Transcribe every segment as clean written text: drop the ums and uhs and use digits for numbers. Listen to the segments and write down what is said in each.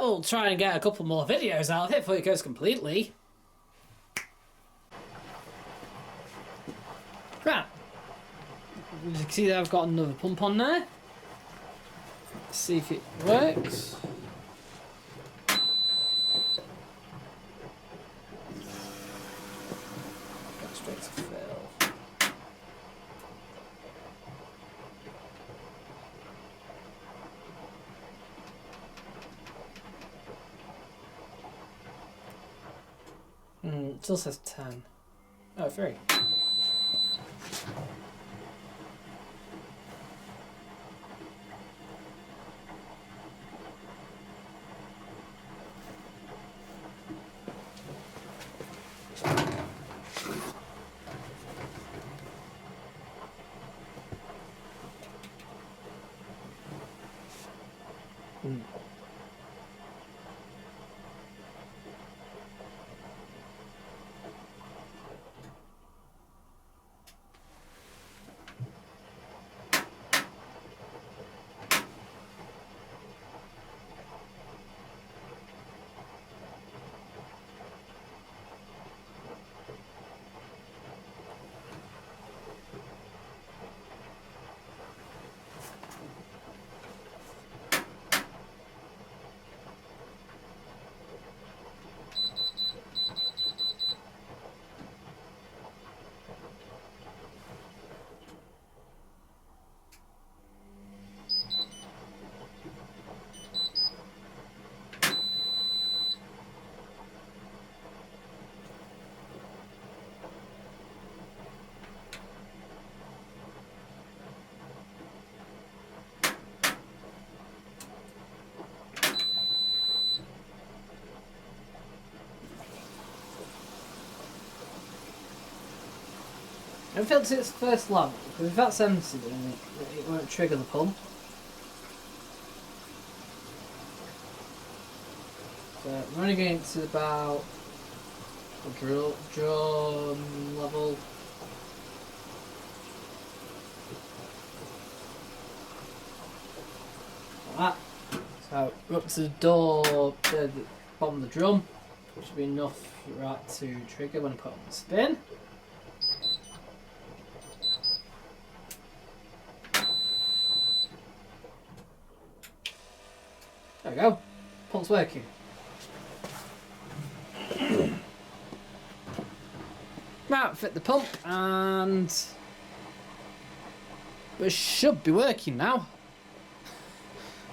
We'll try and get a couple more videos out of it before it goes completely. Right. You can see that I've got another pump on there. Let's see if it works. Go straight to fill. It still says 10. Oh, 3. I filled to its first level, because if that's empty then it won't trigger the pump. So I'm only getting to about a draw level. Like that. So we're up to the door, the bottom of the drum, which should be enough right to trigger when I put it on the spin. There we go, pump's working. Right, fit the pump and it should be working now.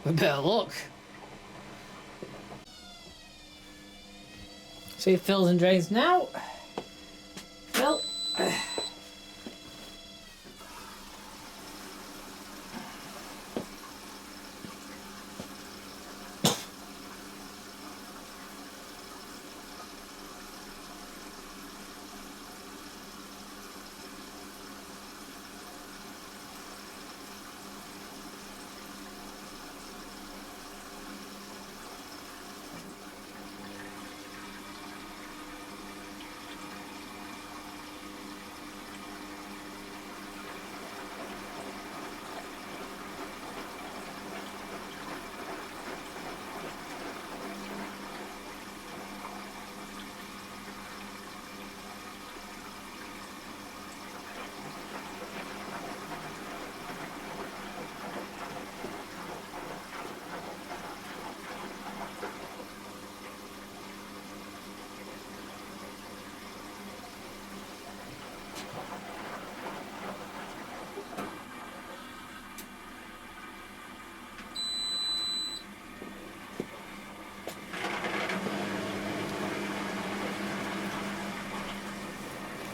With a bit of luck. See, it fills and drains now. Fill.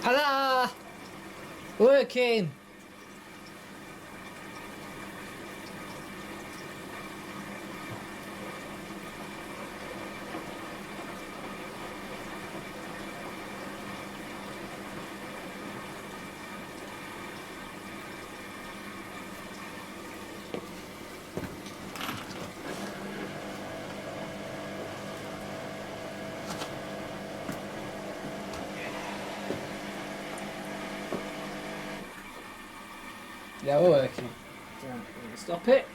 Ta-da! Working! Yeah, we're working. Right, stop it.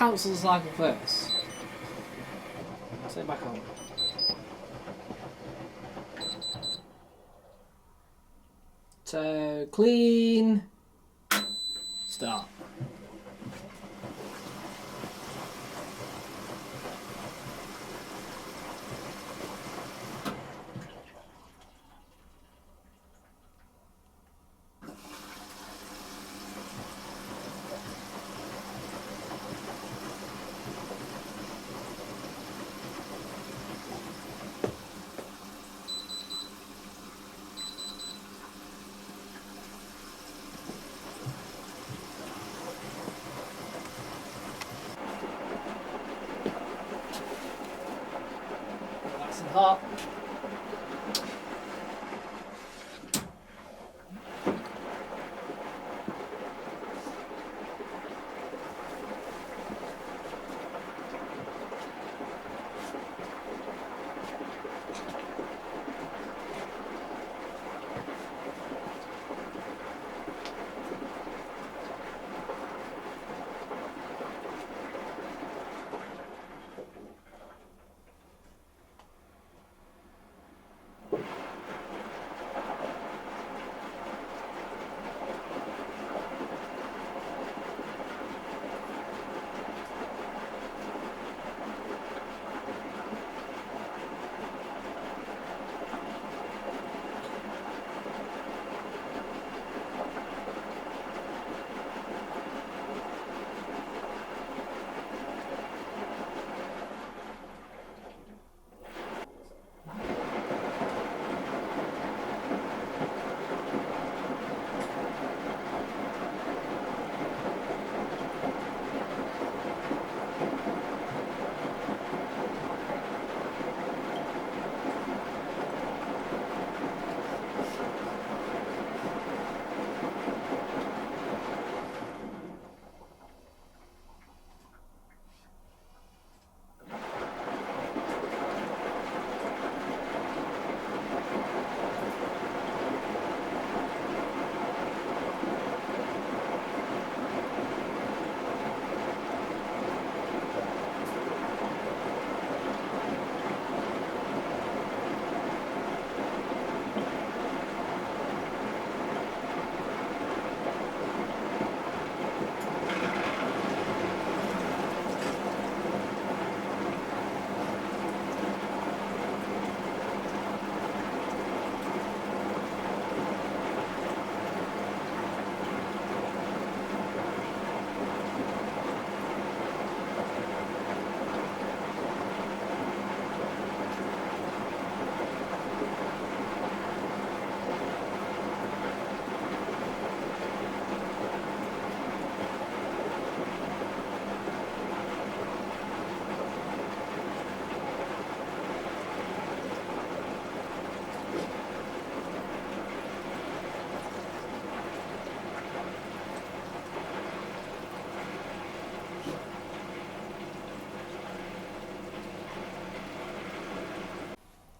cancel the cycle first. Set it back on. So clean. Start. Nice and hot.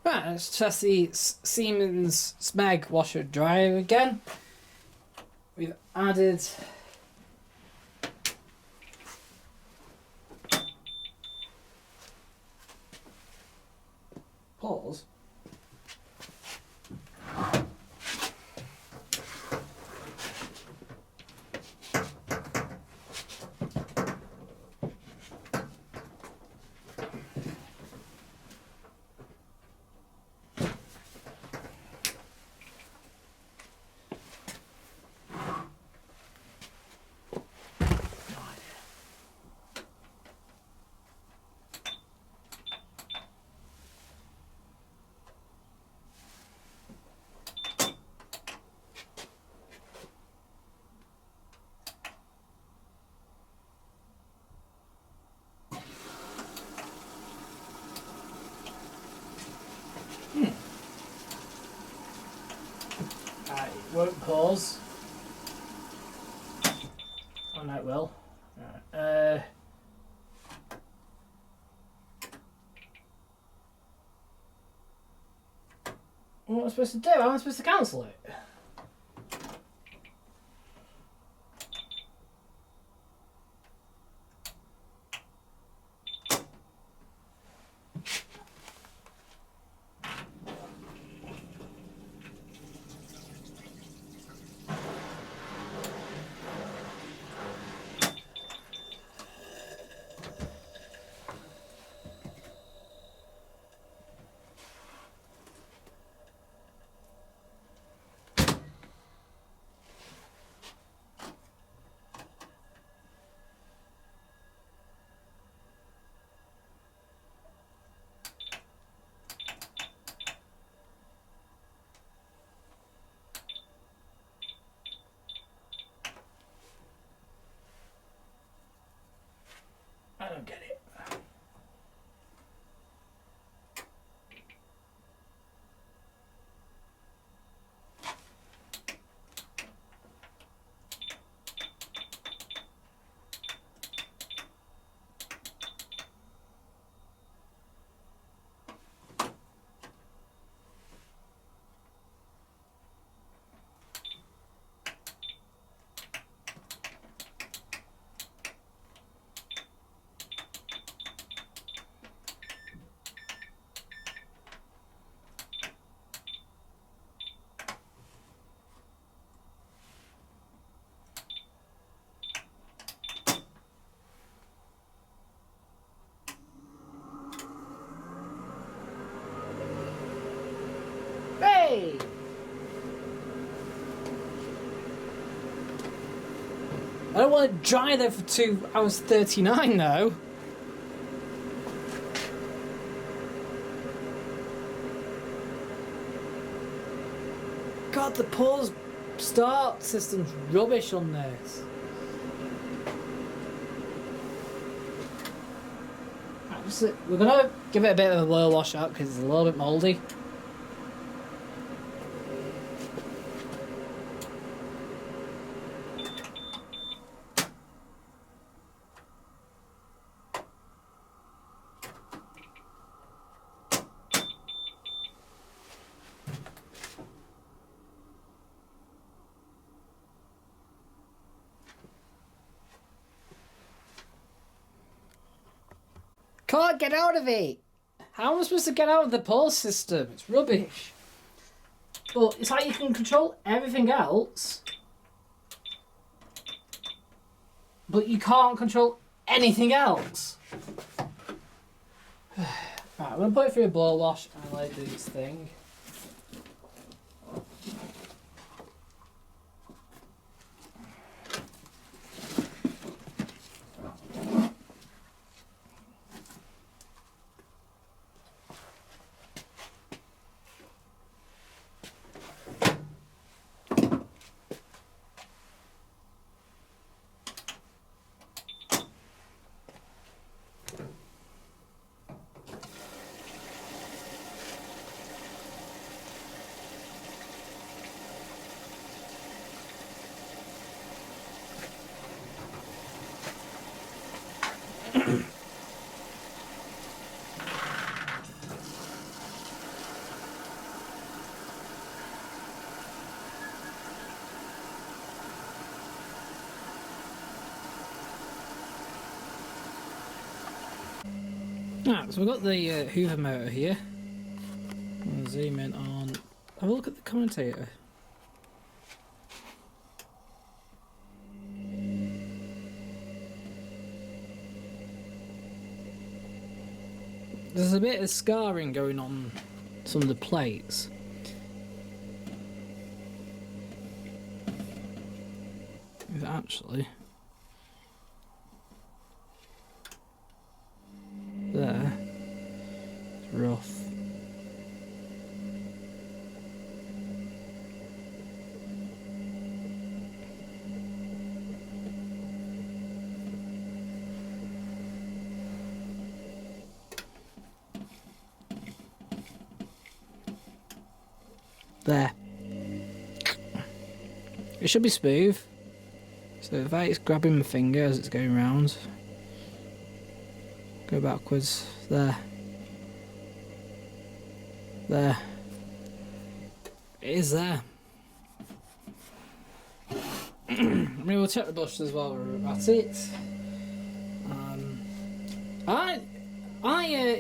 Right, let's test the Siemens Smeg washer dryer again. We've added pause. It won't pause. Oh no, it will. Right. What am I supposed to do? How am I supposed to cancel it? Hey! I don't want to dry there for 2 hours 39 though. God, the pause start system's rubbish on this. We're gonna give it a bit of a oil wash out because it's a little bit mouldy. Can't get out of it! How am I supposed to get out of the pause system? It's rubbish. But it's like you can control everything else, but you can't control anything else. Right, I'm going to put it through a boil wash and let it do its thing. Right, so we've got the Hoover motor here. I'll zoom in on. Have a look at the commentator. There's a bit of scarring going on some of the plates. Actually, there, it's rough. There. It should be smooth. So if it's grabbing my finger as it's going round, go backwards, there. There. It is there. We'll check the brushes while we're at it.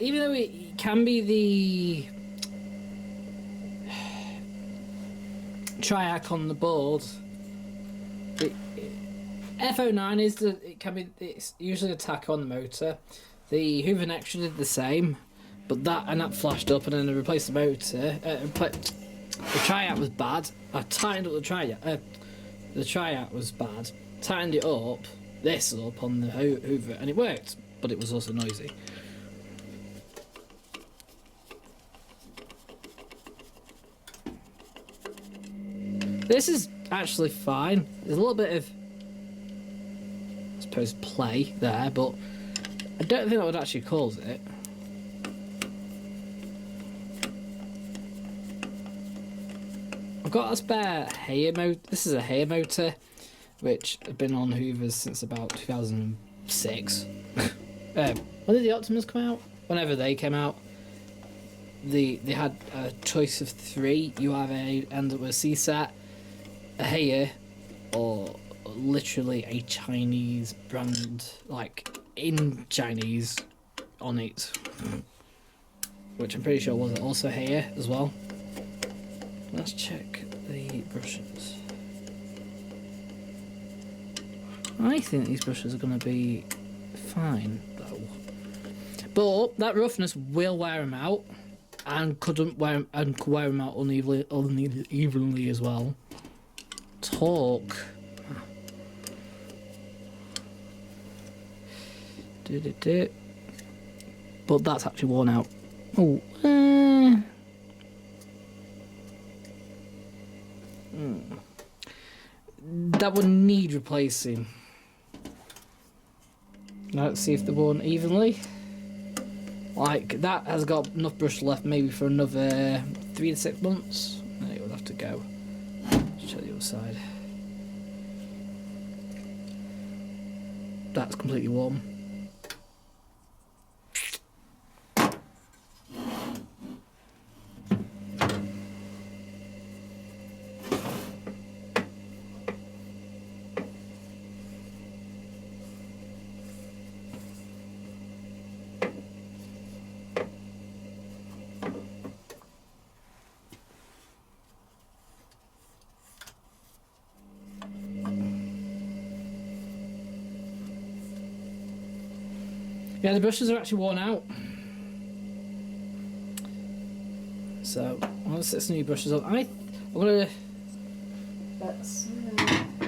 Even though it can be the triac on the board, F09 is it's usually a tack on the motor. The Hoover Next did the same, but that flashed up, and then I replaced the motor. The triac was bad. I tightened up the triac. The triac was bad. Tightened it up, this up on the Hoover, and it worked, but it was also noisy. This is actually fine. There's a little bit of, I suppose, play there, but I don't think that would actually cause it. I've got a spare Haier motor. This is a Haier motor, which have been on Hoovers since about 2006. When did the Optimus come out? Whenever they came out, they had a choice of 3. You either end up with a CSAT, a Haier, or literally a Chinese brand, like in Chinese, on it, which I'm pretty sure was also Haier as well. Let's check the brushes. I think these brushes are going to be fine though, but that roughness will wear them out, and couldn't wear and could wear them out unevenly as well. Talk. But that's actually worn out. Oh. That would need replacing. Now let's see if they're worn evenly. Like, that has got enough brush left maybe for another 3 to 6 months. No, it would have to go. Let's check the other side. That's completely warm. Yeah, the brushes are actually worn out. So I'm gonna set some new brushes on. I'm gonna let's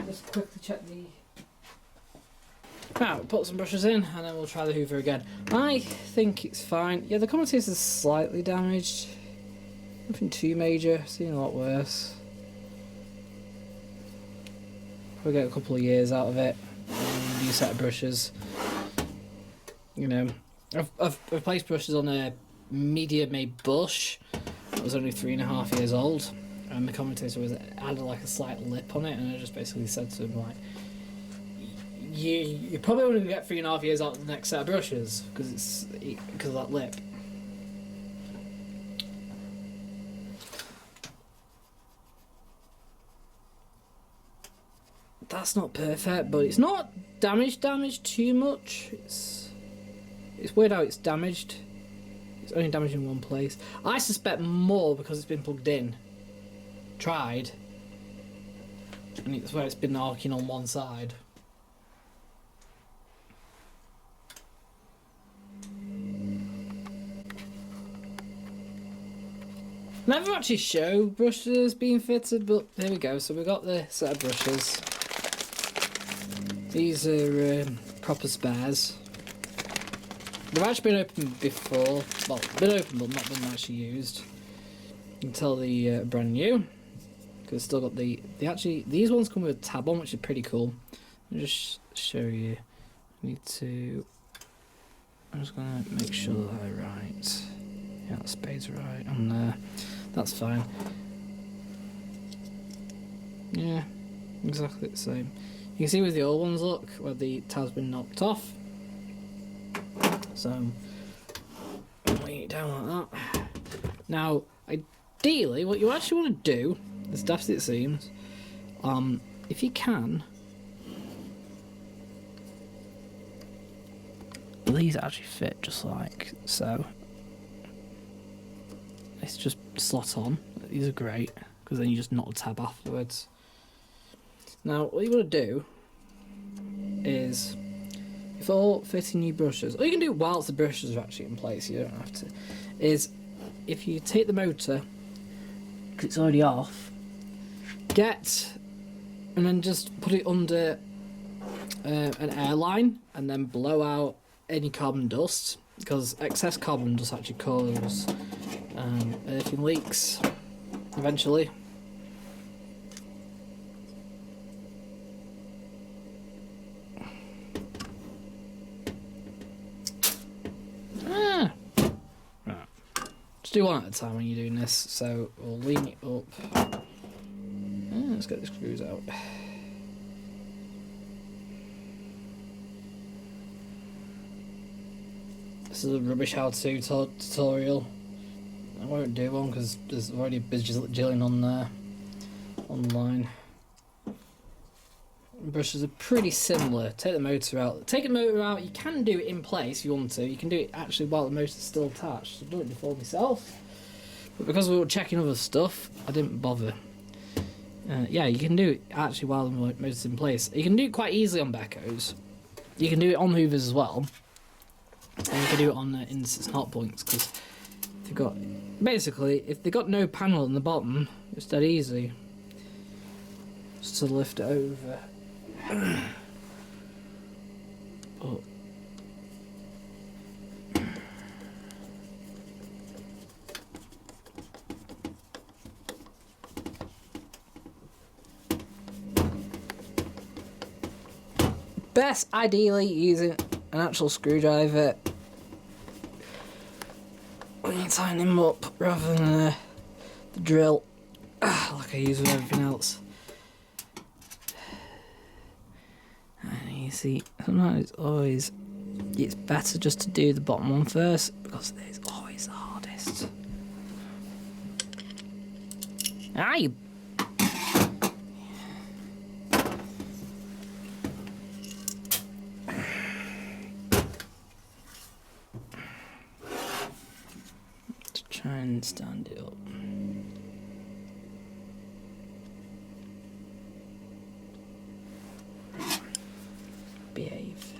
just quickly check the. Right, we'll put some brushes in and then we'll try the Hoover again. I think it's fine. Yeah, the commentator is slightly damaged. Nothing too major. Seen a lot worse. We'll get a couple of years out of it. New set of brushes. You know, I've replaced brushes on a medium-made bush that was only 3.5 years old, and the commentator was added like a slight lip on it, and I just basically said to him like, "You're probably only gonna get 3.5 years out of the next set of brushes because of that lip." That's not perfect, but it's not damaged too much. It's weird how it's damaged. It's only damaged in one place. I suspect more because it's been plugged in. Tried. And it's where it's been arcing on one side. Never actually show brushes being fitted, but there we go. So we got the set of brushes. These are proper spares. They've actually been opened before. Well, been opened but not been actually used. You can tell the brand new. Because still got the actually these ones come with a tab on, which is pretty cool. I'll just show you. I'm just gonna make sure that they're right. Yeah, that spade's right on there. That's fine. Yeah, exactly the same. You can see with the old ones, look, where the tab's been knocked off. So, weighing it down like that. Now, ideally, what you actually want to do, as daft as it seems, if you can, these actually fit just like so. It's just slot on. These are great because then you just knock the tab afterwards. Now, what you want to do is, for fitting new brushes, or you can do it whilst the brushes are actually in place, you don't have to, is if you take the motor, because it's already off, and then just put it under an airline and then blow out any carbon dust, because excess carbon dust actually cause earthing leaks eventually. Do one at a time when you're doing this, so we'll lean it up. Let's get the screws out. This is a rubbish how-to tutorial. I won't do one because there's already a bajillion on there online. Brushes are pretty similar. Take the motor out. Take the motor out. You can do it in place if you want to. You can do it actually while the motor's still attached. I've done it before myself, but because we were checking other stuff, I didn't bother. Yeah, you can do it actually while the motor's in place. You can do it quite easily on Beckos. You can do it on Hoovers as well, and you can do it on instant hot points because if you've got basically, if they got no panel in the bottom, it's dead easy. Just to lift it over. But best ideally using an actual screwdriver when you tighten them up rather than the drill like I use with everything else. And you see, sometimes it's better just to do the bottom one first because it's always the hardest. Ah, you. Try and stand it up. Behave.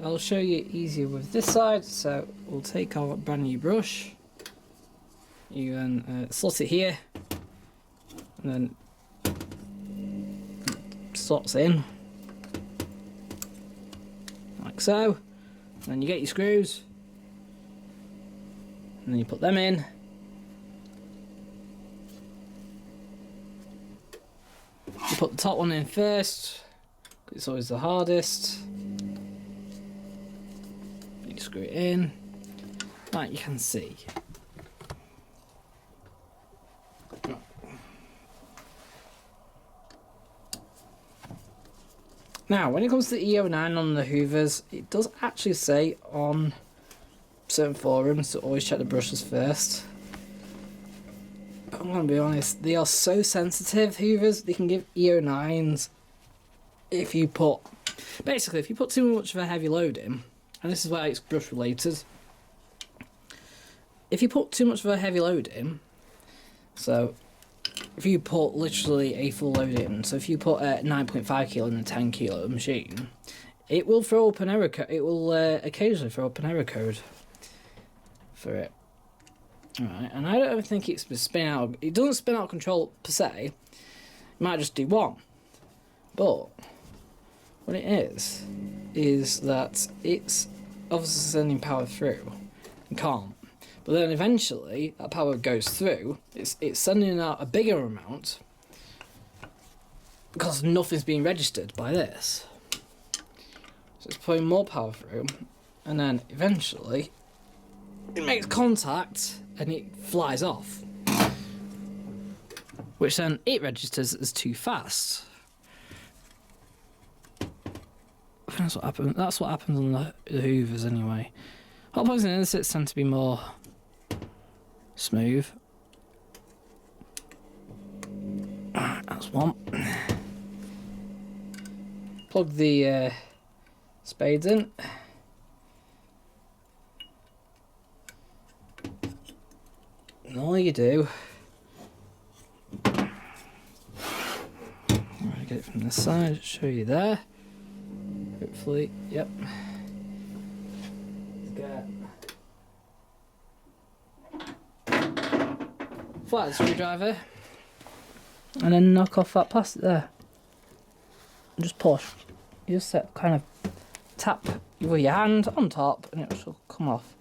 I'll show you easier with this side. So we'll take our brand new brush. You then slot it here, and then slots in like so. And then you get your screws, and then you put them in. You put the top one in first. It's always the hardest. You screw it in, like you can see. Now, when it comes to the E09 on the Hoovers, it does actually say on certain forums to always check the brushes first. But I'm going to be honest, they are so sensitive, Hoovers. They can give E09s if you put... Basically, if you put too much of a heavy load in, and this is why it's brush related. If you put too much of a heavy load in, so if you put literally a full load in, so if you put a 9.5 kilo in a 10 kilo machine, it will throw up an error code. It will occasionally throw up an error code for it. Alright, and I don't think it's spin out. It doesn't spin out of control per se. It might just do one, but what it is that it's obviously sending power through and can't. But then eventually that power goes through. It's sending out a bigger amount because nothing's being registered by this. So it's putting more power through, and then eventually it makes contact and it flies off, which then it registers as too fast. That's what happens. That's what happens on the Hoovers anyway. Hot plugs and insets tend to be more smooth. That's one. Plug the spades in. And all you do, I'm gonna get it from this side, show you there. Hopefully, yep. Get flat screwdriver and then knock off that plastic there. And just push. You just kind of tap with your hand on top and it will come off.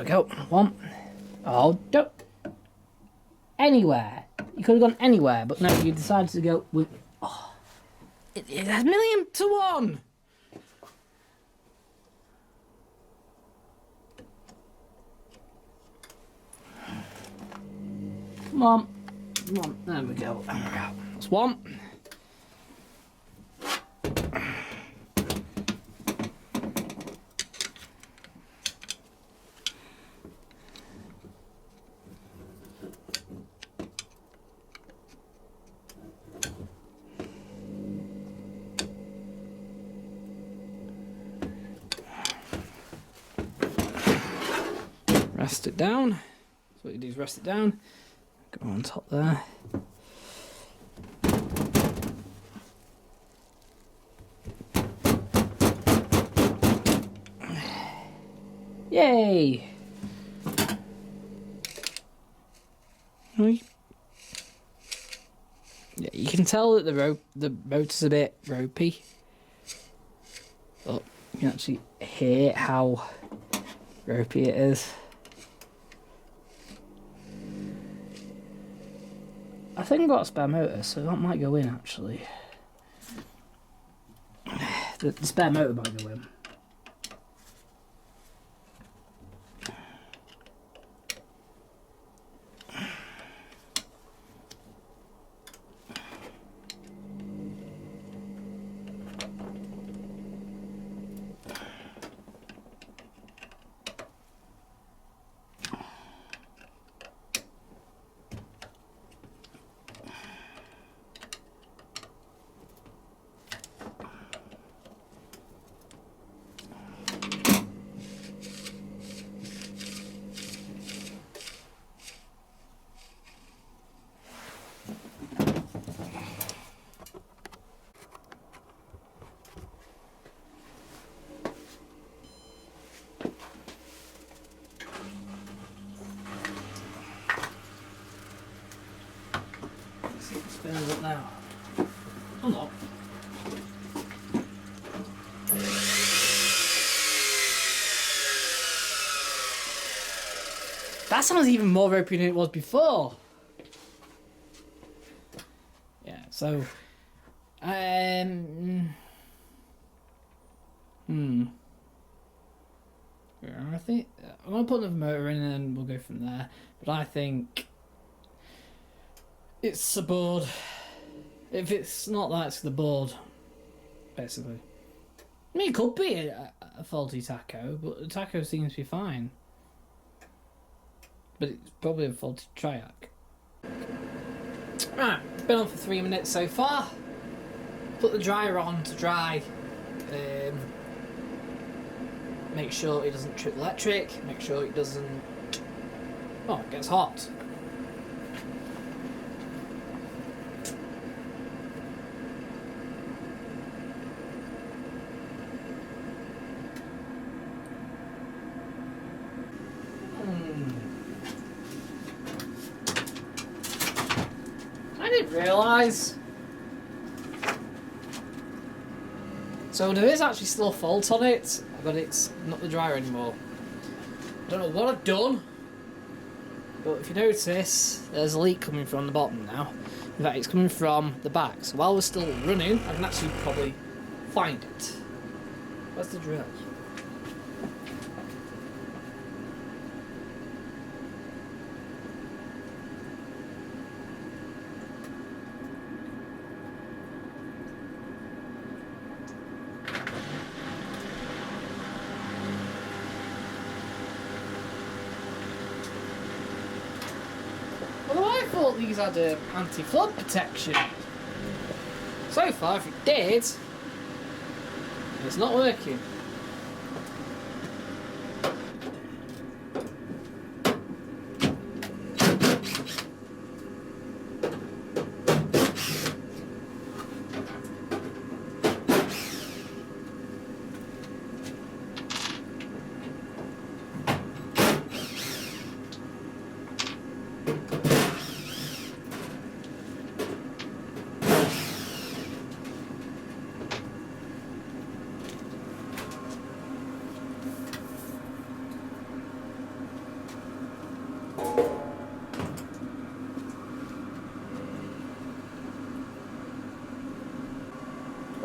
we go. One. Oh, don't. Anywhere. You could have gone anywhere, but no, you decided to go with. Oh, it's 1,000,000 to 1. Come on. Come on. There we go. That's one. Rest it down. So what you do is rest it down. Go on top there. Yay! Yeah, you can tell that the motor's a bit ropey. But you can actually hear how ropey it is. I think I've got a spare motor, so that might go in actually. The spare motor might go in. Spins it now. Oh no. That sounds even more ropey than it was before. Yeah, so I think I'm gonna put another motor in and we'll go from there. But I think it's the board. If it's not that, it's the board, basically. I mean, it could be a faulty tacho, but the tacho seems to be fine. But it's probably a faulty triac. Right, it's been on for 3 minutes so far. Put the dryer on to dry. Make sure it doesn't trip the electric. Make sure it doesn't... Oh, it gets hot. I didn't realise. So there is actually still a fault on it, but it's not the dryer anymore. I don't know what I've done, but if you notice, there's a leak coming from the bottom now. In fact, it's coming from the back. So while we're still running, I can actually probably find it. Where's the drill? Well, I thought these had anti-flood protection. So far, if it did, it's not working.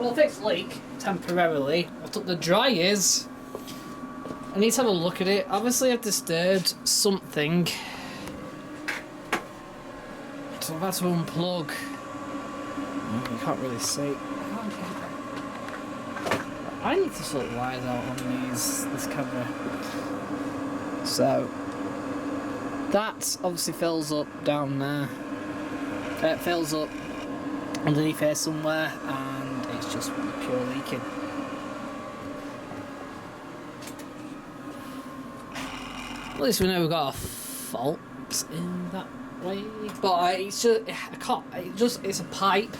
Well, I fixed leak temporarily. I took the dryers. I need to have a look at it. Obviously, I've disturbed something. So I've had to unplug. You can't really see. I need to sort the wires out on this camera. So that obviously fills up down there. It fills up underneath here somewhere, and it's just pure leaking. At least we know we've got a fault in that way. But it's just, I can't, it's a pipe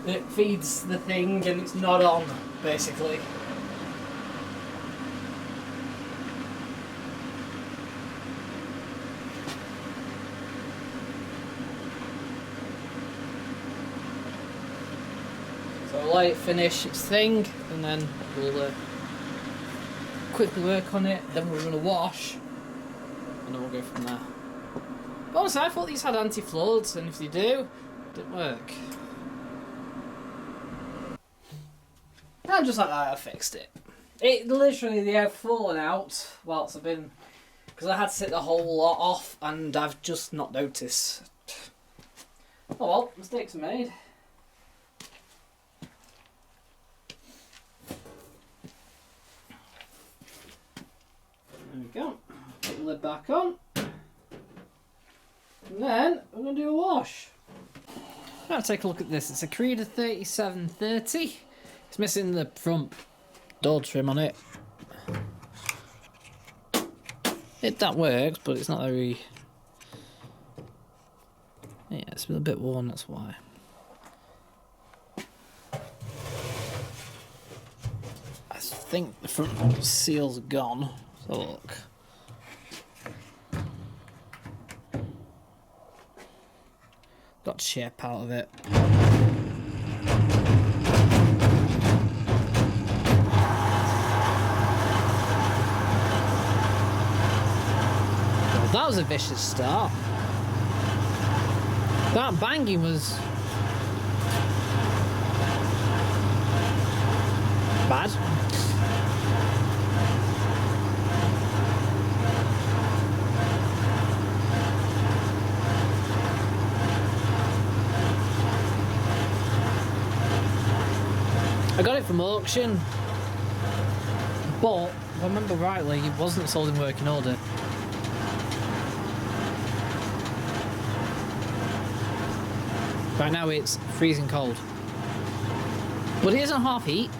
that feeds the thing and it's not on, basically. So I'll let it finish its thing and then we'll quickly work on it, then we're going to wash and then we'll go from there. But honestly, I thought these had anti-floods, and if they do, it didn't work. And just like that, I fixed it. It literally, they have fallen out whilst I've been, because I had to take the whole lot off and I've just not noticed. Oh well, mistakes are made. There we go. Put the lid back on. And then we're going to do a wash. Now take a look at this. It's a Creed 3730. It's missing the front door trim on it. That works, but it's not very... Yeah, it's been a bit worn, that's why. I think the front seal's gone. So look. Got chip out of it. Well, that was a vicious start. That banging was bad. I got it from auction, but if I remember rightly, it wasn't sold in working order. Right now it's freezing cold. But it isn't half heat.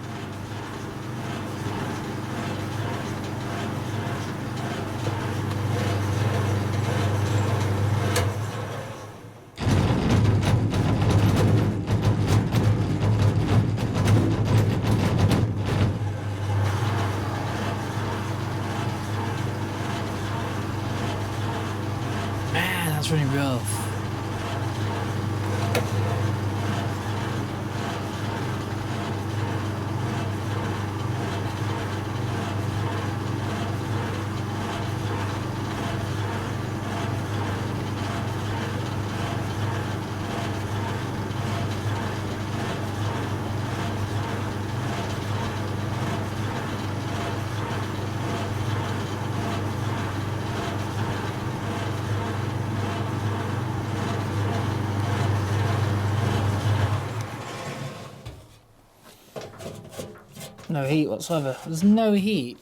Man, that's really rough. No heat whatsoever. There's no heat.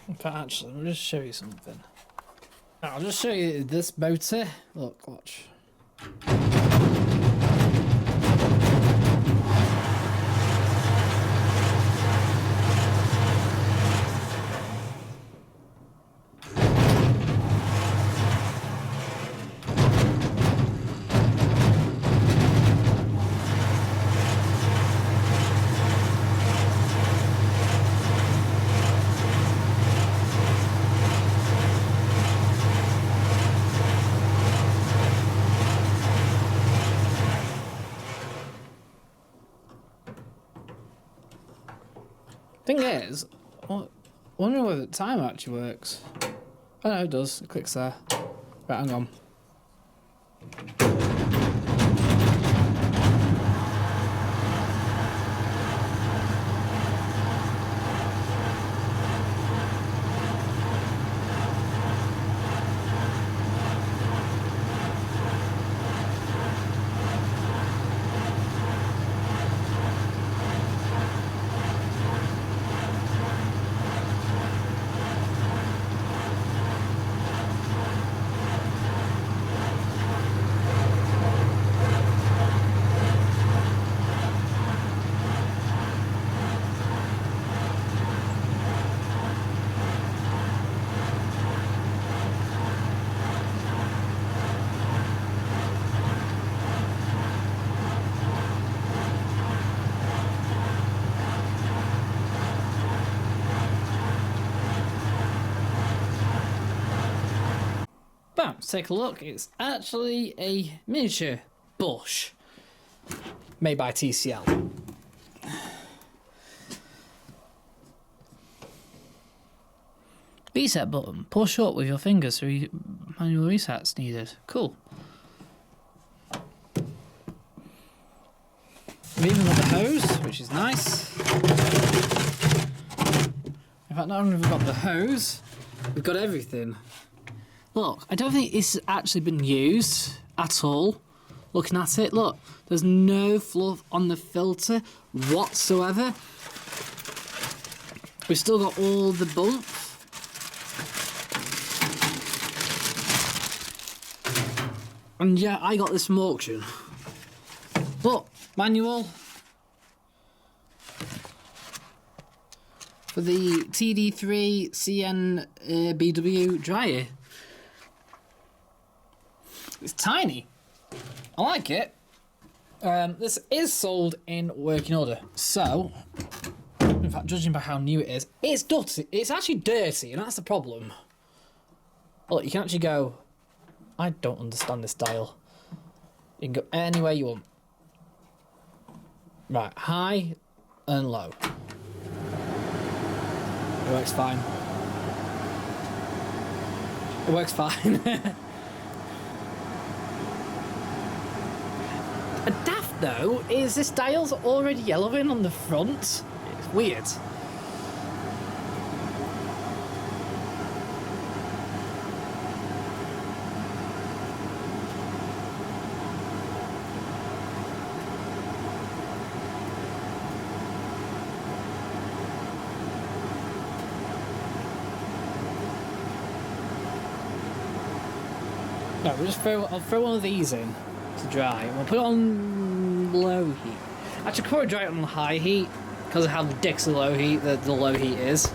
In fact, actually, I'll just show you something. I'll just show you this motor. Look, watch. Thing is, what wondering whether the timer actually works. Oh no, it does. It clicks there. Right, hang on. Bam, let's take a look. It's actually a miniature bush made by TCL. Reset button. Push up with your fingers so manual resets needed. Cool. We've even got the hose, which is nice. In fact, not only have we got the hose, we've got everything. Look, I don't think this has actually been used at all. Looking at it, look, there's no fluff on the filter whatsoever. We've still got all the bump. And yeah, I got this from auction. Look, manual. For the TD3 CN BW dryer. It's tiny. I like it. This is sold in working order. So, in fact, judging by how new it is, it's dirty. It's actually dirty, and that's the problem. Look, you can actually go, I don't understand this dial. You can go anywhere you want. Right, high and low. It works fine. It works fine. A daft though is this dial's already yellowing on the front. It's weird. No, I'll throw one of these in to dry. We'll put it on low heat. Actually, I could probably dry it on high heat because of how ridiculously low heat the low heat is.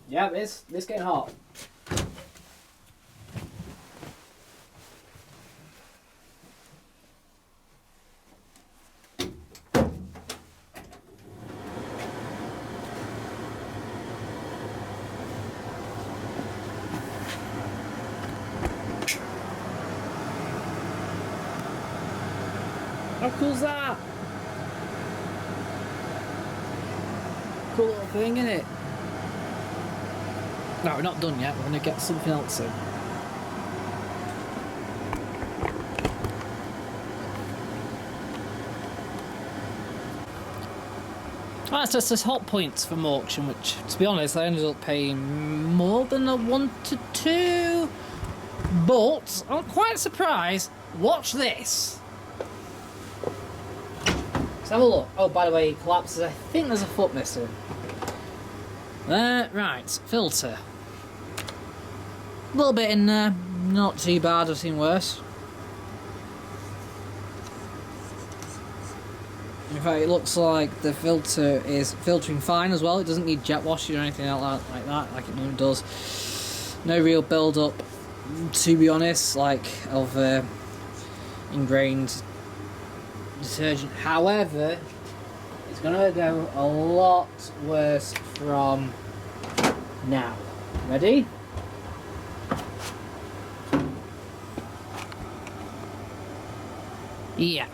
Yeah, it's getting hot. How cool's that? Cool little thing, isn't it? No, we're not done yet. We're going to get something else in. That's just this hot points from auction, which, to be honest, I ended up paying more than I wanted to. But I'm quite surprised. Watch this. Let's have a look. Oh, by the way, it collapses. I think there's a foot missing. Right, filter. A little bit in there. Not too bad. I've seen worse. In fact, it looks like the filter is filtering fine as well. It doesn't need jet washing or anything like that, like it normally does. No real build-up, to be honest, like of ingrained detergent. However, it's gonna go a lot worse from now. Ready? Yeah.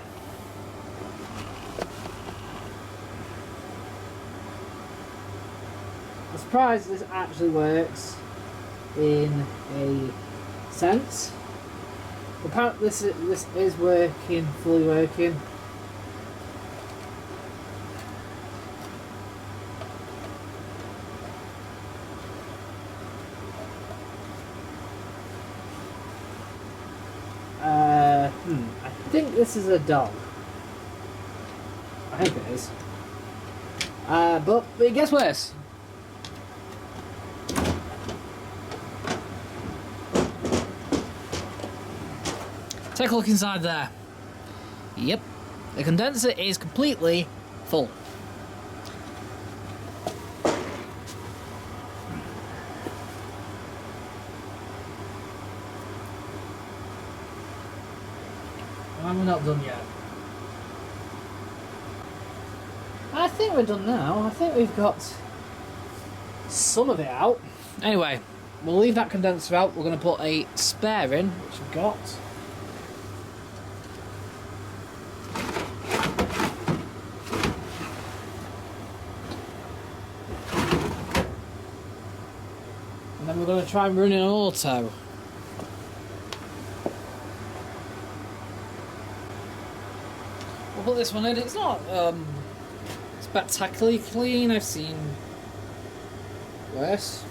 surprised this actually works in a sense. Apparently this is working, fully working. I think this is a dog. I hope it is. But it gets worse. Take a look inside there. Yep, the condenser is completely full. And we're not done yet. I think we're done now. I think we've got some of it out. Anyway, we'll leave that condenser out. We're going to put a spare in, which we've got. And then we're going to try and run in auto. We'll put this one in. It's not spectacularly clean. I've seen worse.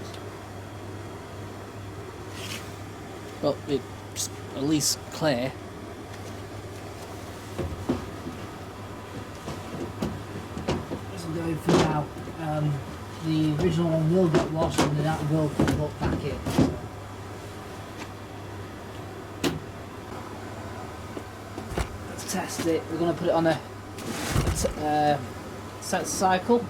But it's at least clear. This will go in for now. The original one will get washed and then that will be put back in. Let's test it. We're going to put it on a set cycle.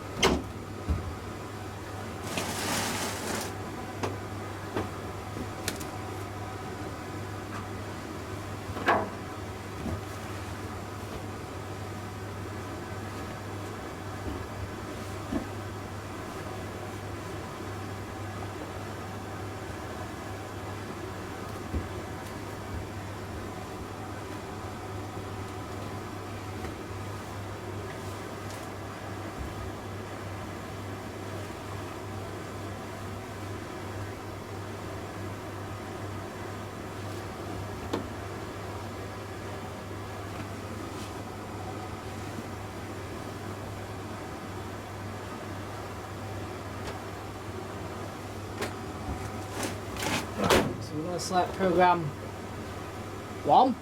We're going to select program 1.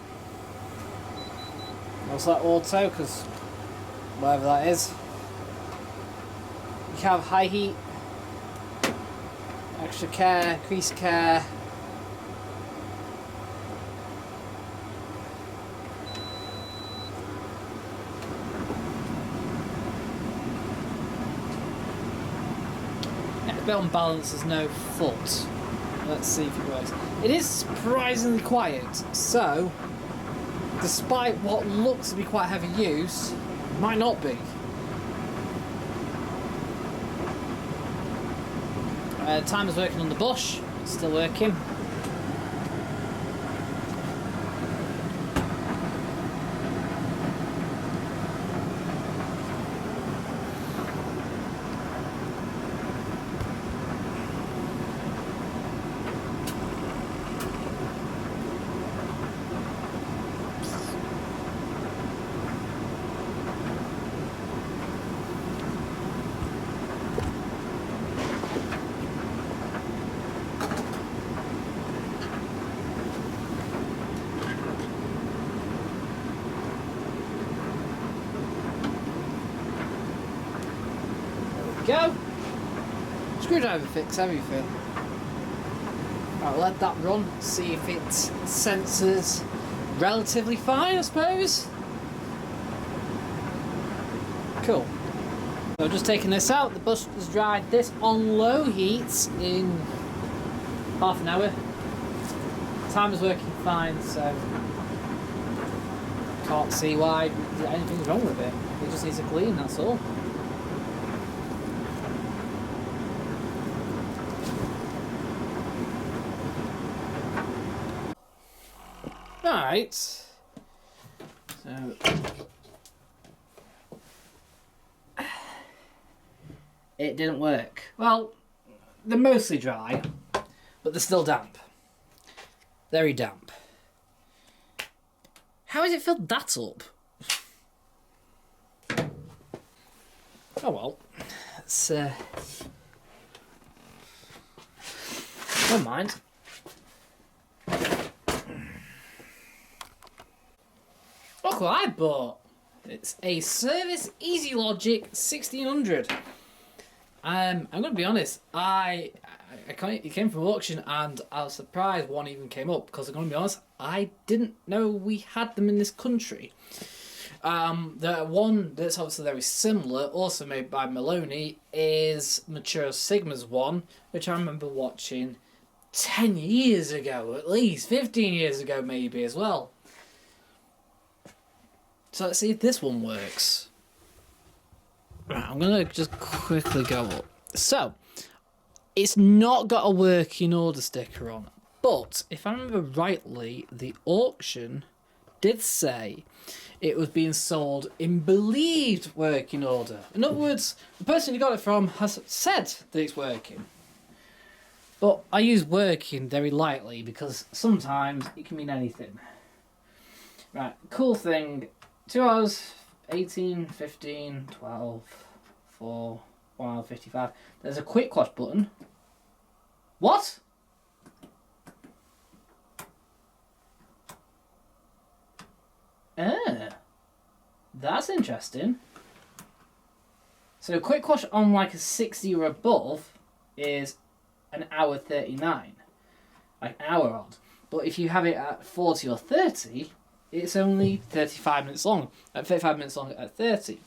We'll select auto because whatever that is. You have high heat, extra care, crease care. Yeah, the belt and balance is no fault. Let's see if it works. It is surprisingly quiet, so despite what looks to be quite heavy use, it might not be. Timer's working on the bush, it's still working. Go! Screwdriver fix, how do you feel? Right, let that run, see if it senses relatively fine, I suppose. Cool. So just taking this out, the bus has dried this on low heat in half an hour. Timer's working fine, so can't see why anything's wrong with it. It just needs a clean, that's all. Right, so it didn't work. Well, they're mostly dry, but they're still damp. Very damp. How has it filled that up? Oh well. It's never mind. Look what I bought. It's a Servis Easy Logic 1600. I'm gonna be honest. It came from auction, and I was surprised one even came up because I'm gonna be honest. I didn't know we had them in this country. The one that's obviously very similar, also made by Maloney, is Mature Sigma's one, which I remember watching 10 years ago, at least 15 years ago, maybe as well. So let's see if this one works. Right, I'm gonna just quickly go up. So, it's not got a working order sticker on, but if I remember rightly, the auction did say it was being sold in believed working order. In other words, the person who got it from has said that it's working. But I use working very lightly because sometimes it can mean anything. Right, cool thing. 2 hours, 18, 15, 12, 4, 1 hour 55. There's a quick wash button. What? That's interesting. So quick wash on like a 60 or above is an hour 39. Like an hour odd. But if you have it at 40 or 30, it's only 35 minutes long. At 35 minutes long at 30.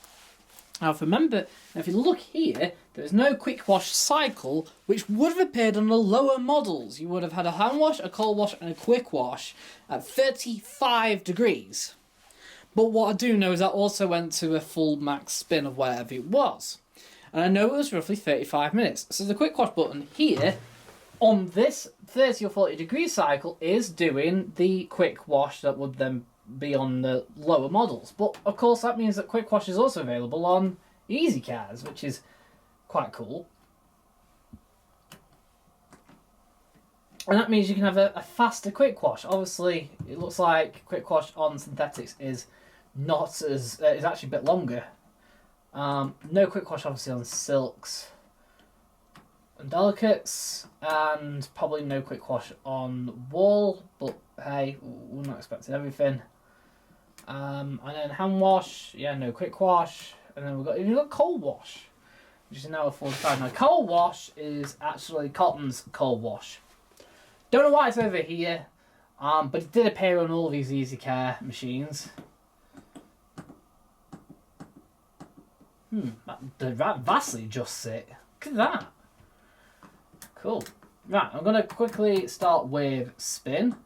Now if you look here, there's no quick wash cycle, which would have appeared on the lower models. You would have had a hand wash, a cold wash, and a quick wash at 35 degrees. But what I do know is that also went to a full max spin of whatever it was. And I know it was roughly 35 minutes. So the quick wash button here, on this 30 or 40 degree cycle, is doing the quick wash that would then be on the lower models. But of course that means that quick wash is also available on easy cars, which is quite cool. And that means you can have a faster quick wash. Obviously it looks like quick wash on synthetics is not as it's actually a bit longer. No quick wash obviously on silks and delicates, and probably no quick wash on wool, but hey, we're not expecting everything. And then hand wash, yeah, no quick wash, and then you've got cold wash, which is now a 45. Now cold wash is actually Cotton's cold wash. Don't know why it's over here, but it did appear on all of these Easy Care machines. That vastly adjusts it. Look at that. Cool. Right, I'm going to quickly start with spin.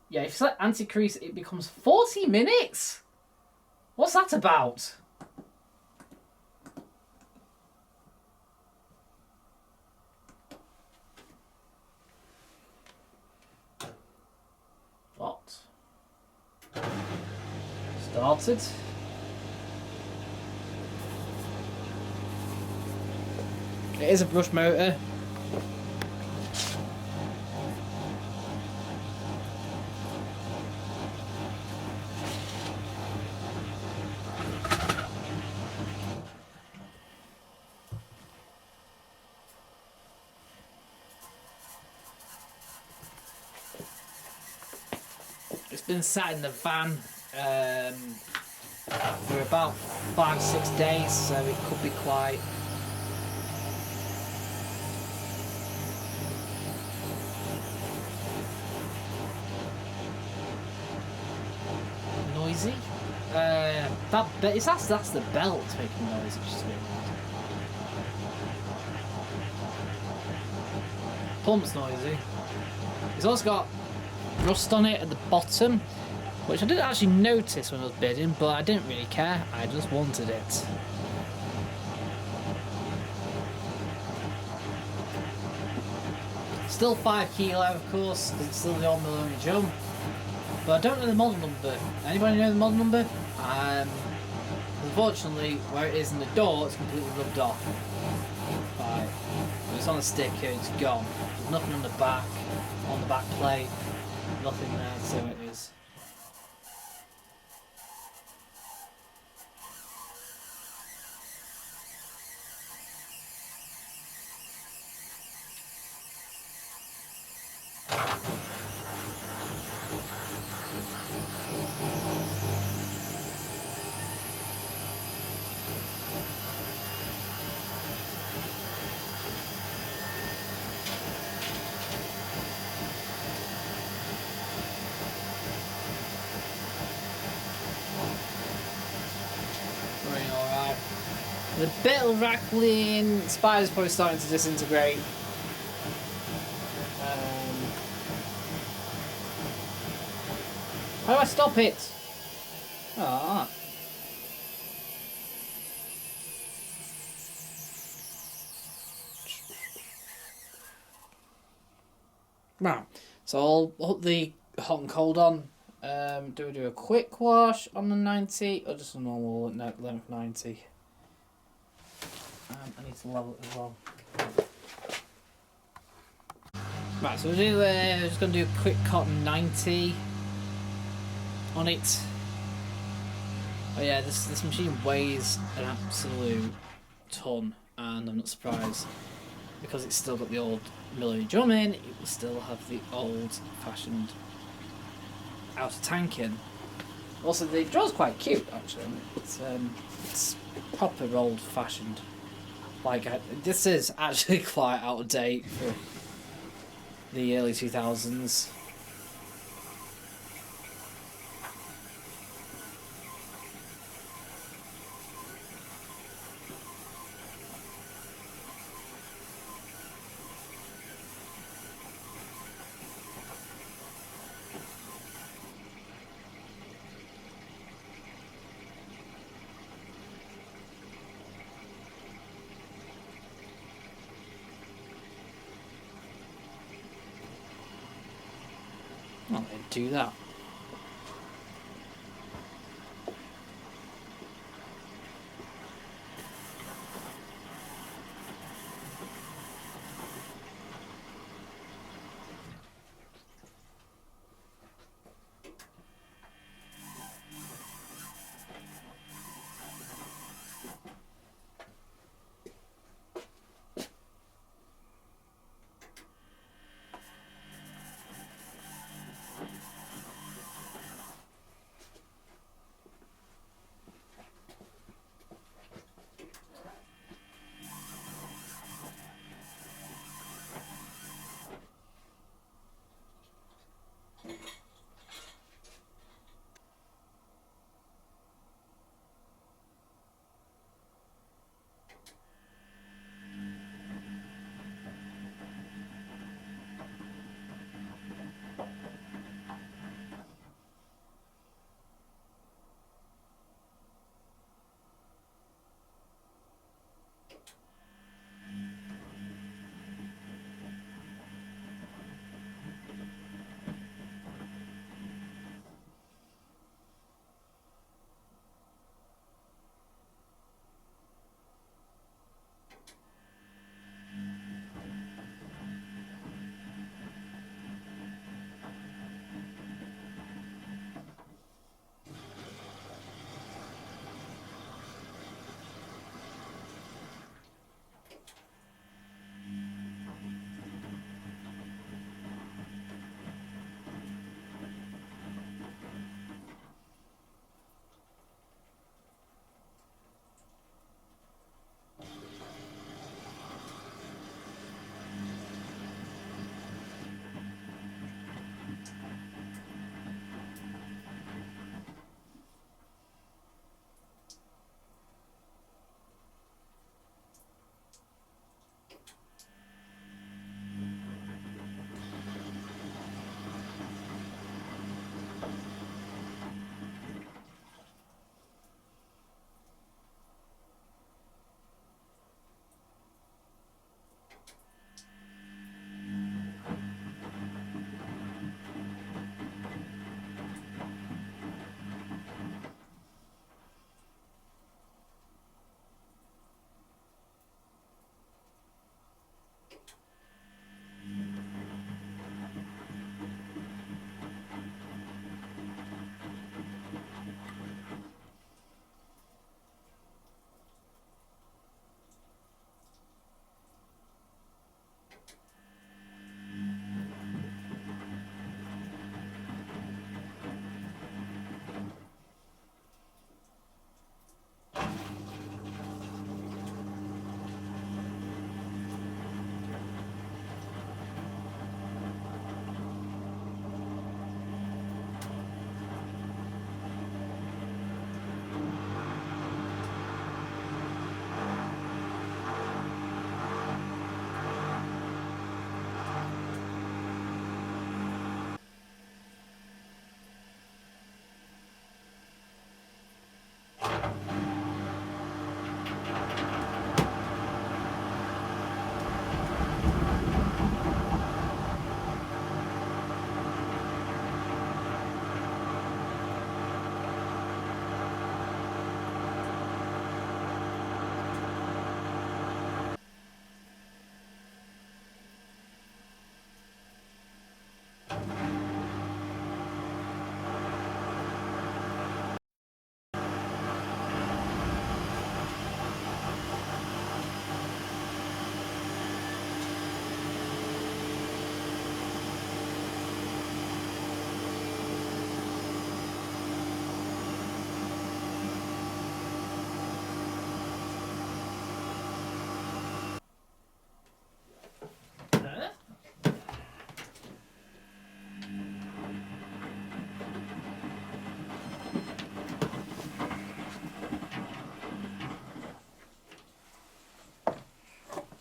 Yeah, if you select anti-crease, it becomes 40 minutes? What's that about? What? Started. It is a brush motor. It's been sat in the van for about 5-6 days, so it could be quite noisy. That's the belt making noise, which is a bit weird. Pump's noisy. It's also got rust on it at the bottom, which I didn't actually notice when I was bidding, but I didn't really care. I just wanted it. Still 5 kilo, of course, because it's still the old Maloney jump. But I don't know the model number. Anybody know the model number? Unfortunately, where it is in the door, it's completely rubbed off by it's on a sticker, it's gone. There's nothing on the back plate, nothing there, so it is. Alright. The bit of rattling spider's probably starting to disintegrate. How do I stop it? Ah. Right. So I'll put the hot and cold on. Do we do a quick wash on the 90 or just a normal length 90? I need to level it as well. Right, so we're just going to do a quick cotton 90 on it. Oh yeah, this machine weighs an absolute ton, and I'm not surprised because it's still got the old military drum in. It will still have the old-fashioned outer tank in. Also, the drum's quite cute actually. It's proper old-fashioned. Like this is actually quite out of date for the early 2000s. Well, they do that.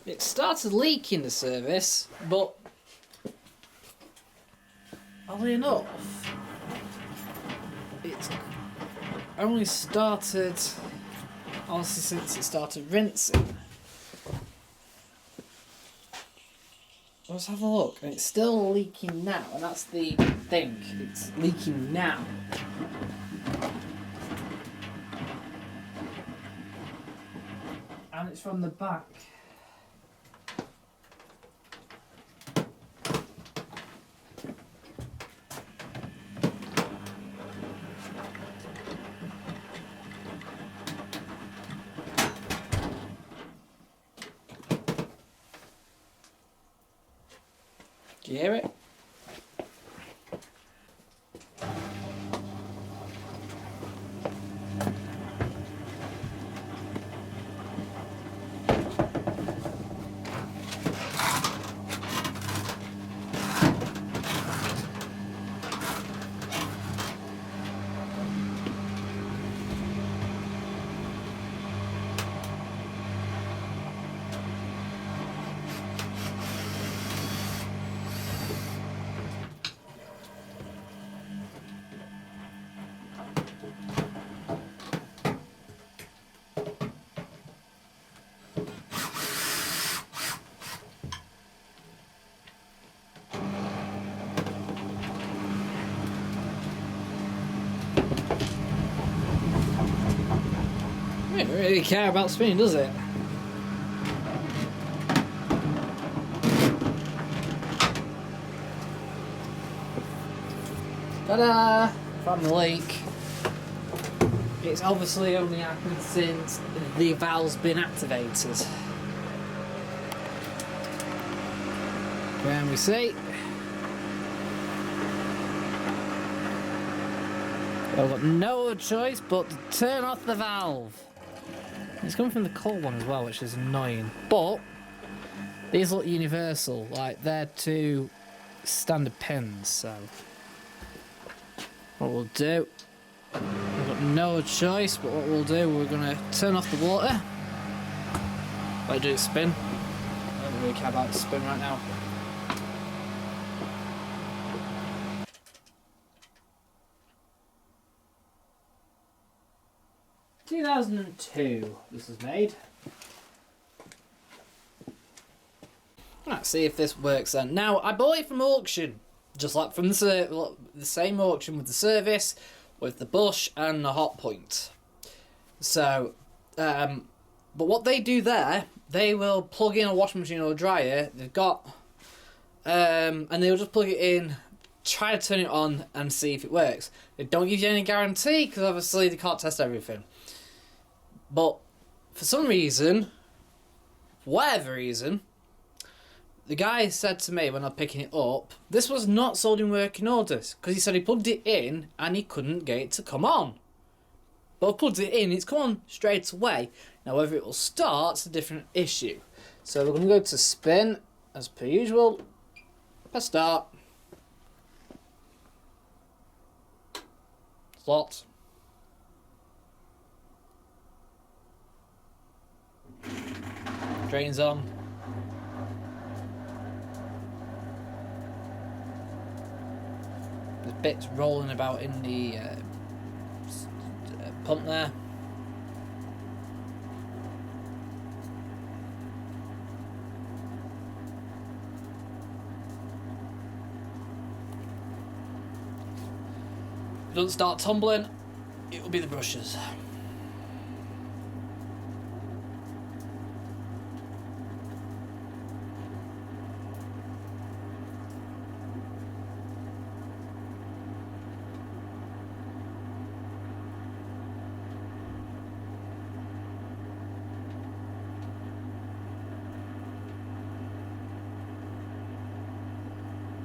It started leaking the service, but oddly enough, it's only started honestly since it started rinsing. Let's have a look, and it's still leaking now, and that's the thing, it's leaking now. And it's from the back. Do you hear it? It doesn't really care about spinning, does it? Ta-da! Found the leak. It's obviously only happened since the valve's been activated. Can we see? I've got no choice but to turn off the valve. It's coming from the cold one as well, which is annoying. But these look universal, like they're two standard pins. So what we'll do, we've got no choice. But what we'll do, we're gonna turn off the water. Let it do its spin. I don't really care about its spin right now. (2002) this was made. Let's see if this works then. Now, I bought it from auction, just like from the same auction with the Servis, with the bush and the hot point. So, but what they do there, they will plug in a washing machine or a dryer. They've got, and they'll just plug it in, try to turn it on and see if it works. They don't give you any guarantee because obviously they can't test everything. But for some reason, whatever reason, the guy said to me when I was picking it up, this was not sold in working orders, because he said he plugged it in and he couldn't get it to come on. But I plugged it in, it's come on straight away. Now whether it will start's a different issue. So we're going to go to spin, as per usual. Press start. Slot. Drains on. There's bits rolling about in the pump there. If it doesn't start tumbling, it will be the brushes.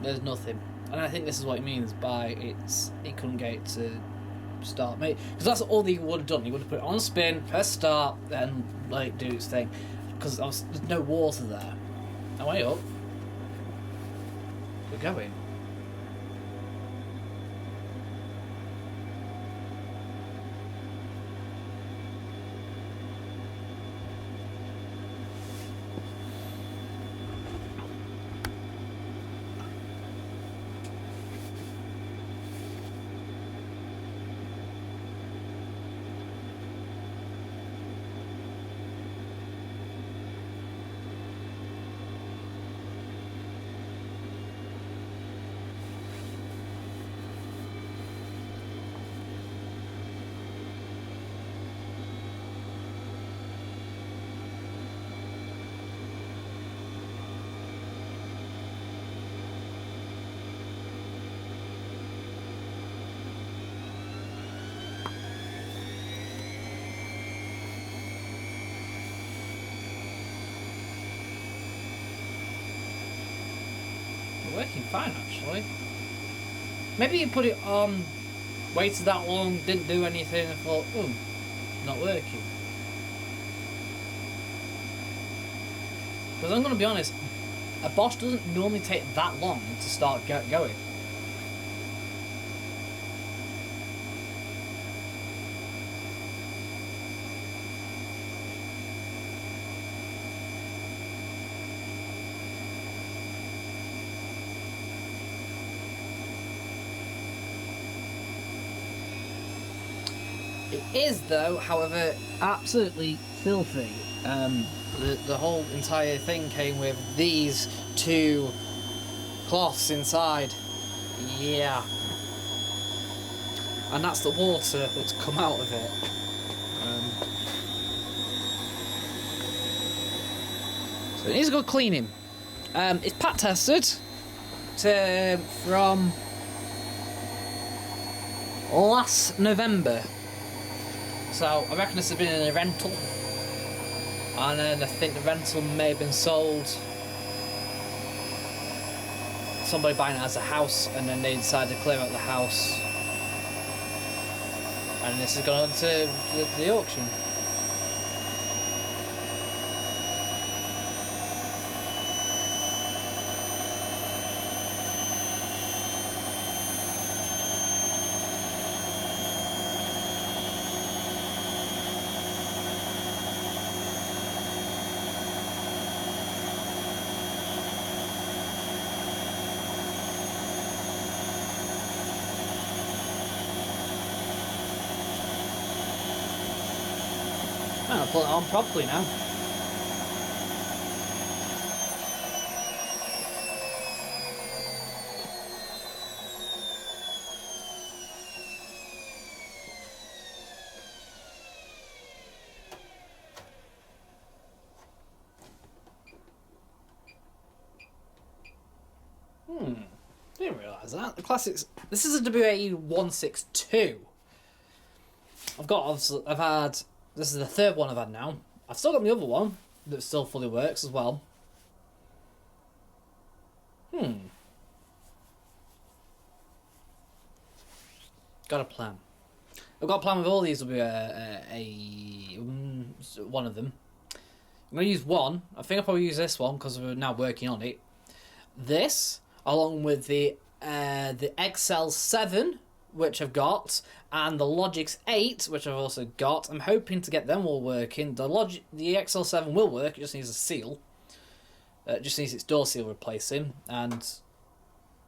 there's nothing. And I think this is what it means by it couldn't get it to start, mate. Because that's all he would have done. He would have put it on spin, press start, then like do its thing. Because there's no water there. Now way up. We're going. Working fine actually. Maybe you put it on, waited that long, didn't do anything, and thought, oh, not working. Because I'm going to be honest, a Bosch doesn't normally take that long to start going. It is, though, however, absolutely filthy. The whole entire thing came with these two cloths inside. Yeah. And that's the water that's come out of it. So it needs a good cleaning. It's pat tested from last November. So I reckon this has been in a rental, and then I think the rental may have been sold. Somebody buying it as a house, and then they decided to clear out the house, and this has gone on to the auction. I'll put it on properly now. Didn't realise that. The classics. This is a WA162. I've had. This is the third one I've had now. I've still got my other one that still fully works as well. Got a plan. I've got a plan with all these. Will be one of them. I'm going to use one. I think I'll probably use this one because we're now working on it. This, along with the XL7, which I've got, and the Logix 8, which I've also got. I'm hoping to get them all working. The XL7 will work. It just needs a seal. It just needs its door seal replacing, and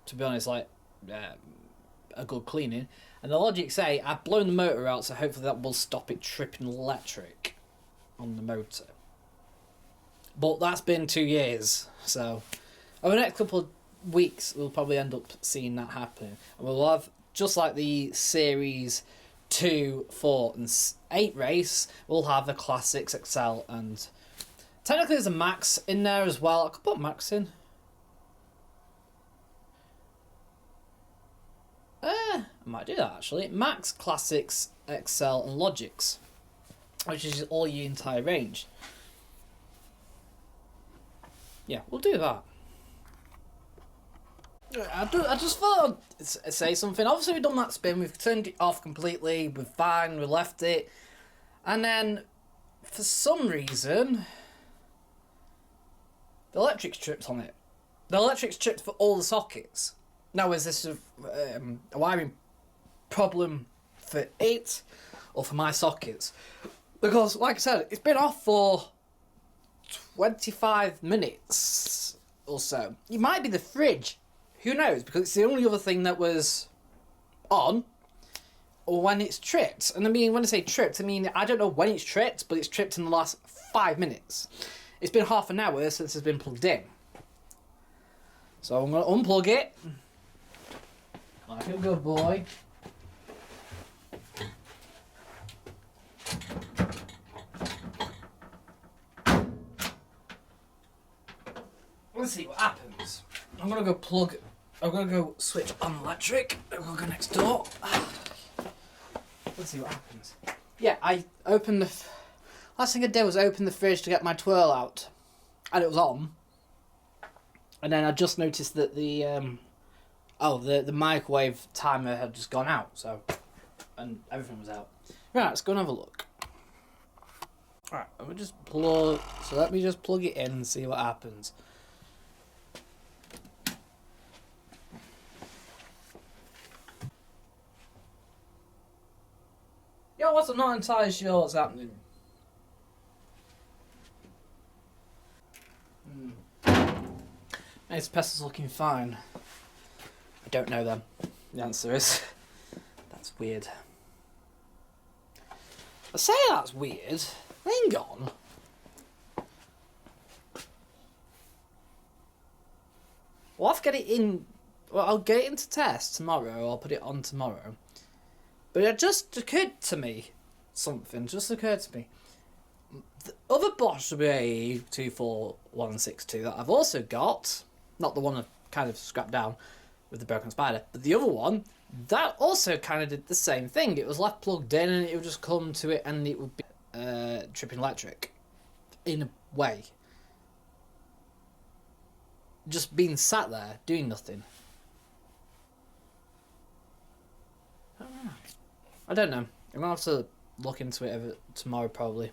to be honest, like a good cleaning. And the Logix 8, I've blown the motor out, so hopefully that will stop it tripping electric on the motor. But that's been 2 years, so over the next couple of weeks we'll probably end up seeing that happen, and we'll have, just like the Series 2, 4 and 8 race, we'll have the Classics XL, and technically there's a Max in there as well. I could put Max in. I might do that actually. Max, Classics, XL and Logix, which is all your entire range. Yeah, we'll do that. I just thought I'd say something. Obviously, we've done that spin. We've turned it off completely. We're fine. We left it. And then, for some reason, the electric's tripped on it. The electric's tripped for all the sockets. Now, is this a wiring problem for it or for my sockets? Because, like I said, it's been off for 25 minutes or so. It might be the fridge. Who knows? Because it's the only other thing that was on or when it's tripped. And I mean, when I say tripped, I mean, I don't know when it's tripped, but it's tripped in the last 5 minutes. It's been half an hour since it's been plugged in. So I'm going to unplug it. Like a good boy. Let's see what happens. I'm going to go switch on electric. I'm going to go next door. Let's see what happens. Yeah, I opened the... Last thing I did was open the fridge to get my twirl out. And it was on. And then I just noticed that the microwave timer had just gone out, so, and everything was out. Right, let's go and have a look. Alright, let me just plug it in and see what happens. Yo, I'm not entirely sure what's happening. This pestle's looking fine. I don't know them. The answer is... That's weird. I say that's weird. Hang on. Well, I'll have to get it in... Well, I'll get it into test tomorrow. I'll put it on tomorrow. But it just occurred to me. Something just occurred to me. The other Bosch WA24162 that I've also got... Not the one I kind of scrapped down with the broken spider, but the other one, that also kind of did the same thing. It was left plugged in and it would just come to it and it would be tripping electric. In a way. Just being sat there, doing nothing. I don't know. I'm going to have to look into it tomorrow probably.